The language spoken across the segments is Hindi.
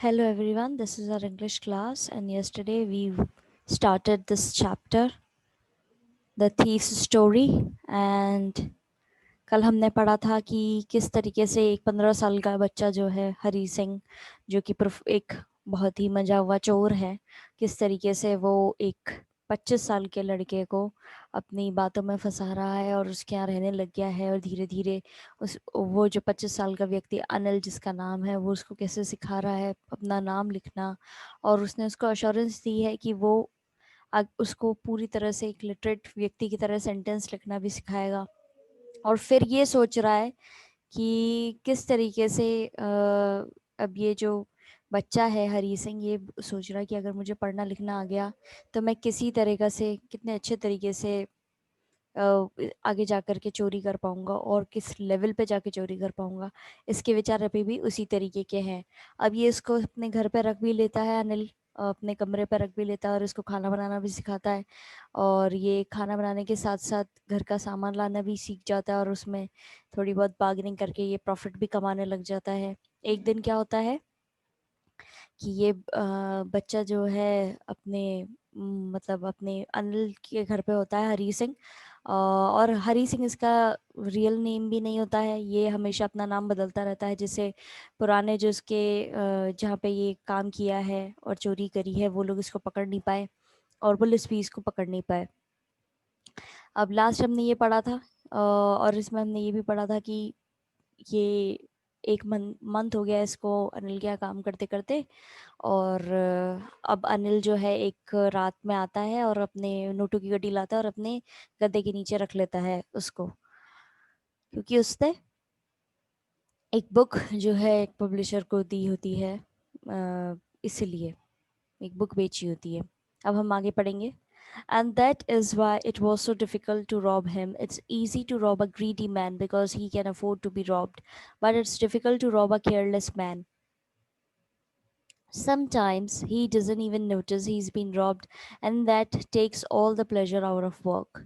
Hello everyone, this is our English class, and yesterday we started this chapter, The Thief's Story. And कल हमने पढ़ा था कि किस तरीके से एक 15 साल का बच्चा जो है हरी सिंह, जो कि एक बहुत ही मजा हुआ चोर है, किस तरीके से वो एक 25 साल के लड़के को अपनी बातों में फंसा रहा है और उसके यहाँ रहने लग गया है। और धीरे धीरे उस वो जो 25 साल का व्यक्ति अनिल जिसका नाम है, वो उसको कैसे सिखा रहा है अपना नाम लिखना, और उसने उसको अश्योरेंस दी है कि वो उसको पूरी तरह से एक लिटरेट व्यक्ति की तरह सेंटेंस लिखना भी सिखाएगा। और फिर ये सोच रहा है कि किस तरीके से अब ये जो बच्चा है हरी सिंह, ये सोच रहा है कि अगर मुझे पढ़ना लिखना आ गया तो मैं किसी तरीके से कितने अच्छे तरीके से आगे जाकर के चोरी कर पाऊंगा और किस लेवल पे जाके चोरी कर पाऊंगा। इसके विचार अभी भी उसी तरीके के हैं। अब ये इसको अपने घर पे रख भी लेता है अनिल, अपने कमरे पर रख भी लेता है और इसको खाना बनाना भी सिखाता है। और ये खाना बनाने के साथ साथ घर का सामान लाना भी सीख जाता है और उसमें थोड़ी बहुत बार्गेनिंग करके ये प्रॉफिट भी कमाने लग जाता है। एक दिन क्या होता है कि ये बच्चा जो है अपने मतलब अपने अनिल के घर पे होता है, हरी सिंह। और हरी सिंह इसका रियल नेम भी नहीं होता है, ये हमेशा अपना नाम बदलता रहता है, जिससे पुराने जो इसके जहाँ पे ये काम किया है और चोरी करी है वो लोग इसको पकड़ नहीं पाए और पुलिस भी इसको पकड़ नहीं पाए। अब लास्ट हमने ये पढ़ा था और इसमें हमने ये भी पढ़ा था कि ये एक मंथ हो गया इसको अनिल के यहाँ काम करते करते। और अब अनिल जो है एक रात में आता है और अपने नोटू की गड्डी लाता है और अपने गद्दे के नीचे रख लेता है उसको, क्योंकि उसने एक बुक जो है एक पब्लिशर को दी होती है, इसलिए एक बुक बेची होती है। अब हम आगे पढ़ेंगे। And that is why it was so difficult to rob him. It's easy to rob a greedy man because he can afford to be robbed, but it's difficult to rob a careless man. Sometimes he doesn't even notice he's been robbed, and that takes all the pleasure out of work.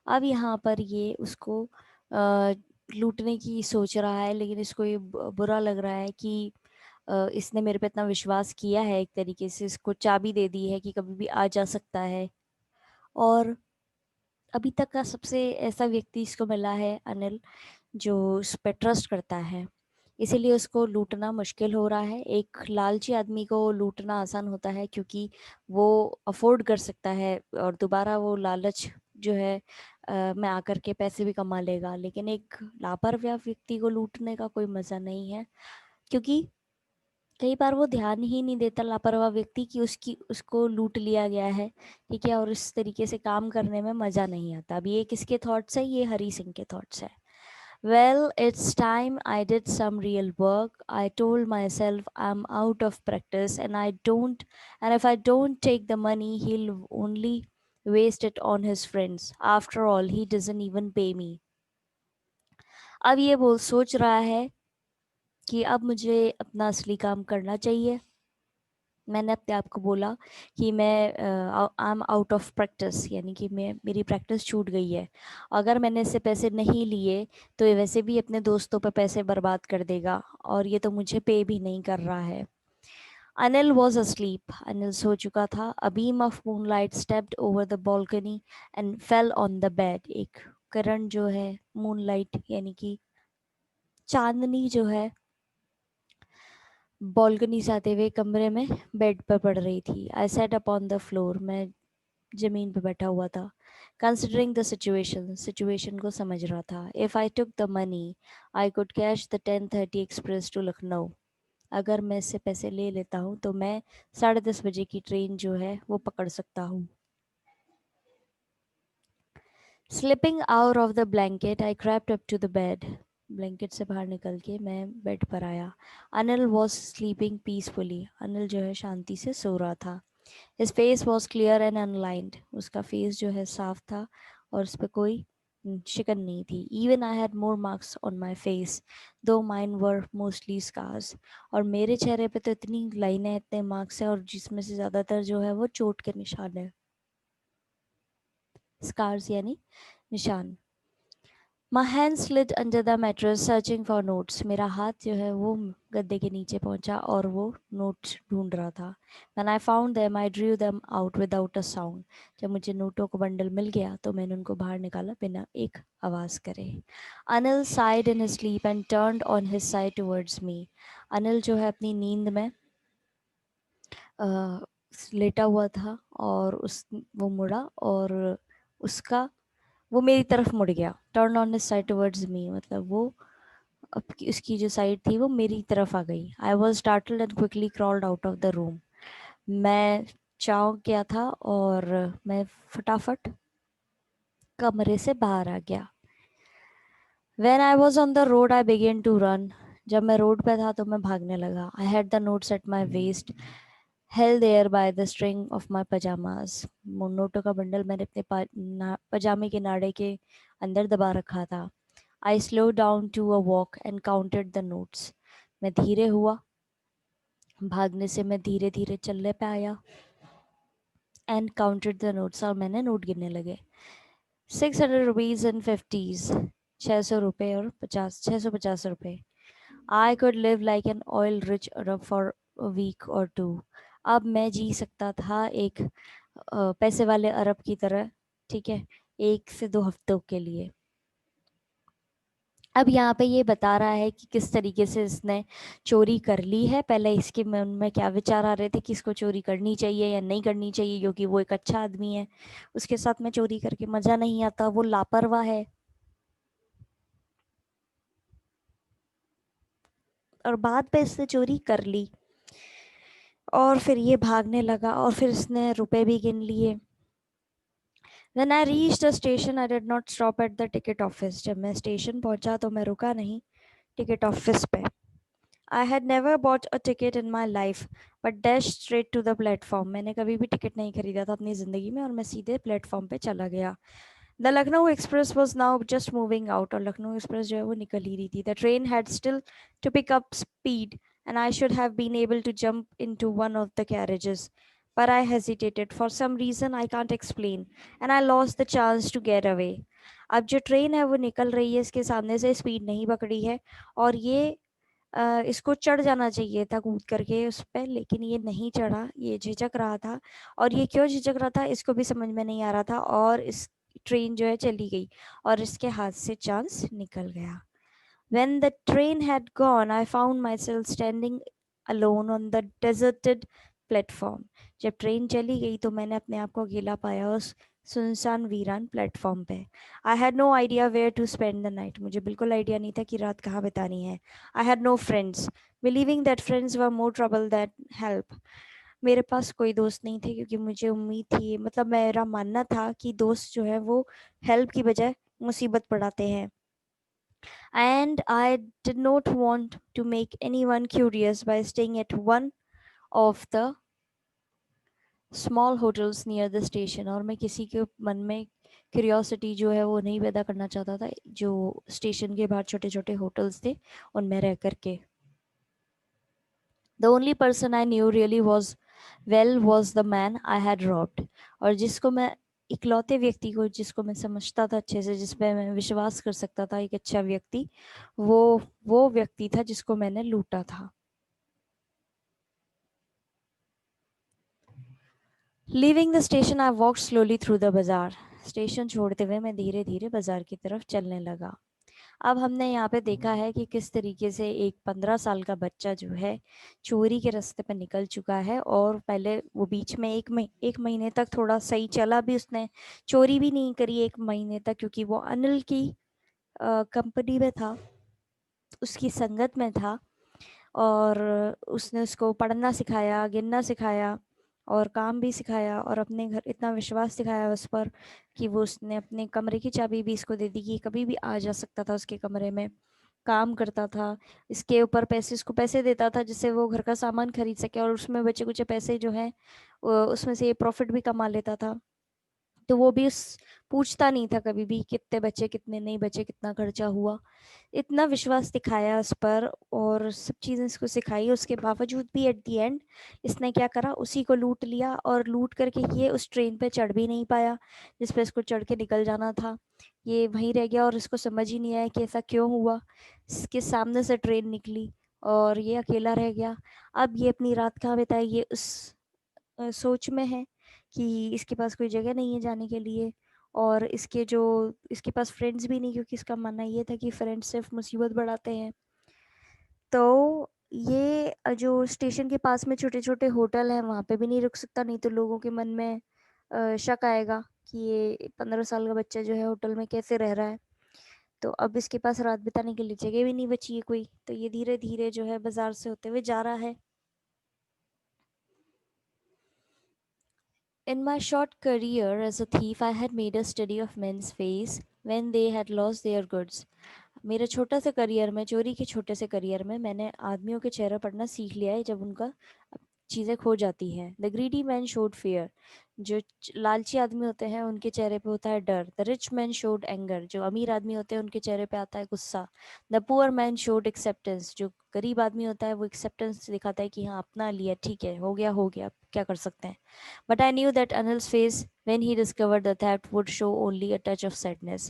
अब यहाँ पर ये उसको लूटने की सोच रहा है, लेकिन इसको ये बुरा लग रहा है कि इसने मेरे पे इतना विश्वास किया है, एक तरीके से इसको चाबी दे दी है कि कभी भी आ जा सकता है। और अभी तक का सबसे ऐसा व्यक्ति इसको मिला है अनिल, जो उस पर ट्रस्ट करता है, इसीलिए उसको लूटना मुश्किल हो रहा है। एक लालची आदमी को लूटना आसान होता है क्योंकि वो अफोर्ड कर सकता है और दोबारा वो लालच जो है में आकर के पैसे भी कमा लेगा। लेकिन एक लापरवाह व्यक्ति को लूटने का कोई मज़ा नहीं है, क्योंकि कई बार वो ध्यान ही नहीं देता लापरवाह व्यक्ति कि उसको लूट लिया गया है, ठीक है, और इस तरीके से काम करने में मज़ा नहीं आता। अब ये किसके थॉट्स है? ये हरी सिंह के थॉट्स है। Well, it's time I did some real work. I told myself I'm out of practice and if I don't take the money, he'll only waste it on his friends. After all, he doesn't even pay me. अब ये बोल सोच रहा है कि अब मुझे अपना असली काम करना चाहिए। मैंने अपने आप को बोला कि मैं I am out of practice, यानी कि मेरी प्रैक्टिस छूट गई है। अगर मैंने इससे पैसे नहीं लिए तो ये वैसे भी अपने दोस्तों पर पैसे बर्बाद कर देगा और ये तो मुझे पे भी नहीं कर रहा है। Anil was asleep. अनिल सो चुका था। A beam of moonlight stepped over the balcony and fell on the bed. एक किरण जो है, मूनलाइट यानी कि चांदनी जो है, बालकनी से आते हुए कमरे में बेड पर पड़ रही थी। आई सेट अपॉन द फ्लोर, मैं जमीन पर बैठा हुआ था। कंसिडरिंग द सिचुएशन, सिचुएशन को समझ रहा था। If I took the money I could catch the 10:30 express to Lucknow. अगर मैं इससे पैसे ले लेता हूँ तो मैं 10:30 बजे की ट्रेन जो है वो पकड़ सकता हूँ। Slipping out of the blanket I crept up to the bed. Blanket से बाहर निकल के मैं बेड पर आया। Anil was sleeping peacefully. Anil जो है शांति से सो रहा था। His face was clear and unlined. उसका फेस जो है साफ था और उस पर कोई शिकन नहीं थी। Even I had more marks on my face, though mine were mostly scars. और मेरे चेहरे पे तो इतनी लाइनें, इतने मार्क्स हैं और जिसमें से ज़्यादातर जो है वो चोट के निशान है। स्कार्स यानी निशान। My hand slid under the mattress searching for notes. मेरा हाथ जो है वो गद्दे के नीचे पहुंचा और वो नोट्स ढूंढ रहा था. When I found them, I drew them out without a sound. जब मुझे नोटों का बंडल मिल गया तो मैंने उनको बाहर निकाला बिना एक आवाज़ करे. Anil sighed in his sleep and turned on his side towards me. Anil जो है अपनी नींद में लेटा हुआ था और वो मुड़ा और वो मेरी तरफ मुड़ गया. Turn on his side towards me मतलब वो उसकी जो साइड थी वो मेरी तरफ आ गई. I was startled and quickly crawled out of the room. मैं चौंक गया था और मैं फटाफट कमरे से बाहर आ गया. When I was on the road, I began to run. जब मैं रोड पे था तो मैं भागने लगा. I had the notes at my waist, held there by the string of my pajamas. नोटों का बंडल मैंने अपने पजामे के नाड़े के अंदर दबा रखा था. I slowed down to a walk and counted the notes. मैं धीरे हुआ. भागने से मैं धीरे धीरे चलने पे आया. And counted the notes और मैंने नोट गिनने लगे. 600 rupees and 50s. 600 रुपए और 650 रुपए. I could live like an oil rich Arab for a week or two. अब मैं जी सकता था एक पैसे वाले अरब की तरह. ठीक है, 1 से 2 हफ्तों के लिए. अब यहाँ पे ये बता रहा है कि किस तरीके से इसने चोरी कर ली है. पहले इसके मन में क्या विचार आ रहे थे कि इसको चोरी करनी चाहिए या नहीं करनी चाहिए, क्योंकि वो एक अच्छा आदमी है. उसके साथ में चोरी करके मजा नहीं आता, वो लापरवाह है. और बाद में इसने चोरी कर ली और फिर ये भागने लगा और फिर इसने रुपए भी गिन लिए. When I reached the station, I did not stop at the ticket office. जब मैं स्टेशन पहुंचा तो मैं रुका नहीं टिकट ऑफिस पे. I had never bought a ticket in my life, but dashed straight to the platform. मैंने कभी भी टिकट नहीं खरीदा था अपनी ज़िंदगी में और मैं सीधे प्लेटफॉर्म पे चला गया. The Lucknow Express was now just moving out और लखनऊ एक्सप्रेस जो है वो निकल ही रही थी. The train had still to pick up speed and I should have been able to jump into one of the carriages. But I hesitated for some reason I can't explain and I lost the chance to get away. अब जो ट्रेन है वो निकल रही है, इसके सामने से स्पीड नहीं पकड़ी है और ये इसको चढ़ जाना चाहिए था कूद करके उस पर, लेकिन ये नहीं चढ़ा. ये झिझक रहा था और ये क्यों झिझक रहा था इसको भी समझ में नहीं आ रहा था और इस ट्रेन जो है चली गई और इसके हाथ से चांस निकल गया. When the train had gone, I found myself standing alone on the deserted platform. जब ट्रेन चली गई तो मैंने अपने आप को अकेला पाया उस सुनसान वीरान प्लेटफॉर्म पे. I had no idea where to spend the night. मुझे बिल्कुल आइडिया नहीं था कि रात कहाँ बितानी है. I had no friends, believing that friends were more trouble than help. मेरे पास कोई दोस्त नहीं थे क्योंकि मुझे उम्मीद थी, मतलब मेरा मानना था कि दोस्त जो है वो हेल्प की बजाय मुसीबत बढ़ाते हैं. And I did not want to make anyone curious by staying at one of the small hotels near the station. और मैं किसी के मन में क्यूरियोसिटी जो है वो नहीं पैदा करना चाहता था जो स्टेशन के बाहर छोटे छोटे होटल्स थे उनमें रह करके. The only person I knew really was the man I had robbed. और जिसको मैं इकलौते व्यक्ति को जिसको मैं समझता था अच्छे से, जिस पे मैं विश्वास कर सकता था, एक अच्छा व्यक्ति, वो व्यक्ति था जिसको मैंने लूटा था. Leaving the station, I walked slowly through the bazaar. Station छोड़ते हुए मैं धीरे धीरे बाजार की तरफ चलने लगा. अब हमने यहाँ पे देखा है कि किस तरीके से एक 15 साल का बच्चा जो है चोरी के रास्ते पर निकल चुका है और पहले वो बीच में एक महीने तक थोड़ा सही चला भी, उसने चोरी भी नहीं करी 1 महीने तक क्योंकि वो अनिल की कंपनी में था, उसकी संगत में था और उसने उसको पढ़ना सिखाया, गिनना सिखाया और काम भी सिखाया और अपने घर इतना विश्वास दिखाया उस पर कि वो उसने अपने कमरे की चाबी भी इसको दे दी कि कभी भी आ जा सकता था उसके कमरे में, काम करता था, इसके ऊपर पैसे इसको पैसे देता था जिससे वो घर का सामान खरीद सके और उसमें बचे कुछ पैसे जो हैं उसमें से ये प्रॉफिट भी कमा लेता था. तो वो भी पूछता नहीं था कभी भी कितने बचे कितने नहीं बचे, कितना खर्चा हुआ. इतना विश्वास दिखाया उस पर और सब चीज़ें इसको सिखाई, उसके बावजूद भी एट दी एंड इसने क्या करा, उसी को लूट लिया और लूट करके ये उस ट्रेन पे चढ़ भी नहीं पाया जिस पे इसको चढ़ के निकल जाना था. ये वहीं रह गया और इसको समझ ही नहीं आया कि ऐसा क्यों हुआ। इसके सामने से ट्रेन निकली और ये अकेला रह गया। अब ये अपनी रात कहाँ बिताए, ये उस सोच में है कि इसके पास कोई जगह नहीं है जाने के लिए, और इसके पास फ्रेंड्स भी नहीं, क्योंकि इसका मानना ये था कि फ्रेंड्स सिर्फ मुसीबत बढ़ाते हैं। तो ये जो स्टेशन के पास में छोटे छोटे होटल हैं वहाँ पे भी नहीं रुक सकता, नहीं तो लोगों के मन में शक आएगा कि ये 15 साल का बच्चा जो है होटल में कैसे रह रहा है। तो अब इसके पास रात बिताने के लिए जगह भी नहीं बची है कोई, तो ये धीरे धीरे जो है बाजार से होते हुए जा रहा है। In my short career as a thief, I had made a study of men's face when they had lost their goods. मेरे छोटे से करियर में, चोरी के छोटे से करियर में, मैंने आदमियों के चेहरे पढ़ना सीख लिया है जब उनका चीज़ें खो जाती हैं। The greedy man showed fair, जो लालची आदमी होते हैं उनके चेहरे पे होता है डर। The rich man showed anger, जो अमीर आदमी होते हैं उनके चेहरे पे आता है गुस्सा। The poor man showed acceptance, जो गरीब आदमी होता है वो एक्सेप्टेंस दिखाता है कि हाँ अपना लिया, ठीक है, हो गया, क्या कर सकते हैं। But I knew that Anil's face when he discovered the theft would show only a touch of sadness.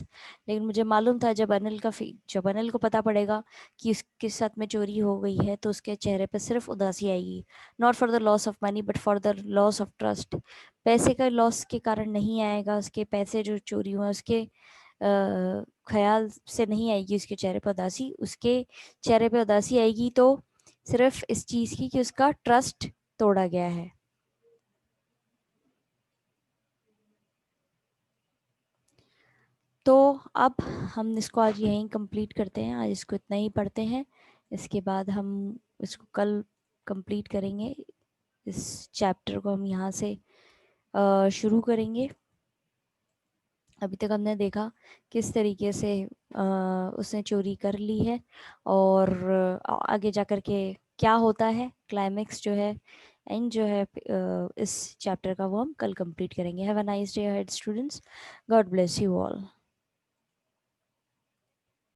लेकिन मुझे मालूम था जब अनिल को पता पड़ेगा कि उसके साथ में चोरी हो गई है तो उसके चेहरे पर सिर्फ उदासी आएगी। Not for the loss of money but for the loss of trust. पैसे का लॉस के कारण नहीं आएगा, उसके पैसे जो चोरी हुए उसके ख्याल से नहीं आएगी उसके चेहरे पर उदासी। उसके चेहरे पर उदासी आएगी तो सिर्फ इस चीज़ की कि उसका ट्रस्ट तोड़ा गया है। तो अब हम इसको आज यहीं कंप्लीट करते हैं, आज इसको इतना ही पढ़ते हैं। इसके बाद हम इसको कल कंप्लीट करेंगे। इस चैप्टर को हम यहाँ से शुरू करेंगे। अभी तक हमने देखा किस तरीके से उसने चोरी कर ली है, और आगे जा कर के क्या होता है, क्लाइमेक्स जो है, एंड जो है इस चैप्टर का, वो हम कल कंप्लीट करेंगे। Have a nice day ahead students. God bless you all.